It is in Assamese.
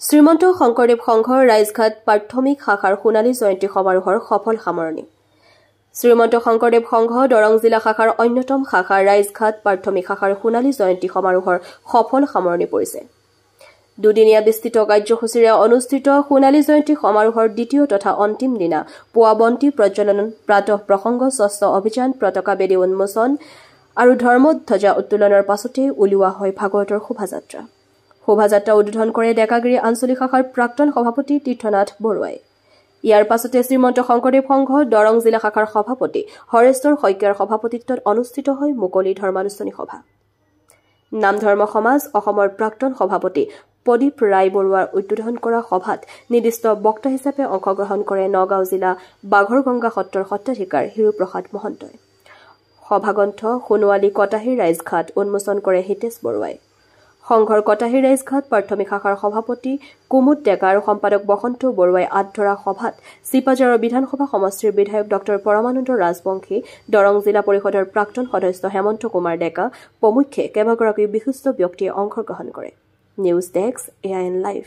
শ্ৰীমন্ত শংকৰদেৱ সংঘৰ ৰাইজঘাট প্ৰাথমিক শাখাৰ সোণালী জয়ন্তী সমাৰোহৰ সফল সামৰণি। শ্ৰীমন্ত শংকৰদেৱ সংঘ দৰং জিলা শাখাৰ অন্যতম শাখা ৰাইজঘাট প্ৰাথমিক শাখাৰ সোণালী জয়ন্তী সমাৰোহৰ সফল সামৰণি পৰিছে। দুদিনীয়া বিস্তৃত কাৰ্যসূচীৰে অনুষ্ঠিত সোণালী জয়ন্তী সমাৰোহৰ দ্বিতীয় তথা অন্তিম দিনা পুৱা বন্তি প্ৰজ্বলন, প্ৰাতঃ প্ৰসংগ, স্বচ্ছ অভিযান, পতাকা বেদী উন্মোচন আৰু ধৰ্মধ্বজা উত্তোলনৰ পাছতে উলিওৱা হয় ভাগৱতৰ শোভাযাত্ৰা। শোভাযাত্ৰা উদ্বোধন কৰে ডেকাগিৰি আঞ্চলিক শাখাৰ প্ৰাক্তন সভাপতি তীৰ্থনাথ বৰুৱাই। ইয়াৰ পাছতে শ্ৰীমন্ত শংকৰদেৱ সংঘ দৰং জিলা শাখাৰ সভাপতি হৰেশ্বৰ শইকীয়াৰ সভাপতিত্বত অনুষ্ঠিত হয় মুকলি ধৰ্মানুষ্ঠানিক সভা। নাম ধৰ্ম সমাজ অসমৰ প্ৰাক্তন সভাপতি প্ৰদীপ ৰায় বৰুৱাৰ উদ্বোধন কৰা সভাত নিৰ্দিষ্ট বক্তা হিচাপে অংশগ্ৰহণ কৰে নগাঁও জিলা বাঘৰগংগা সত্ৰৰ সত্ৰাধিকাৰ হিৰুপ্ৰসাদ মহন্তই। সভাগ্ৰন্থ সোণোৱালী কটাহী ৰাইজঘাট উন্মোচন কৰে হিতেশ বৰুৱাই। সংঘৰ কটাহী ৰাইজঘাট প্ৰাথমিক শাখাৰ সভাপতি কুমুদ ডেকা আৰু সম্পাদক বসন্ত বৰুৱাই আঁত ধৰা সভাত চিপাঝাৰৰ বিধানসভা সমষ্টিৰ বিধায়ক ডক্টৰ পৰমানন্দ ৰাজবংশী, দৰং জিলা পৰিষদৰ প্ৰাক্তন সদস্য হেমন্ত কুমাৰ ডেকা প্ৰমুখ্যে কেইবাগৰাকী বিশিষ্ট ব্যক্তিয়ে অংশগ্ৰহণ কৰে। News desk AIN live.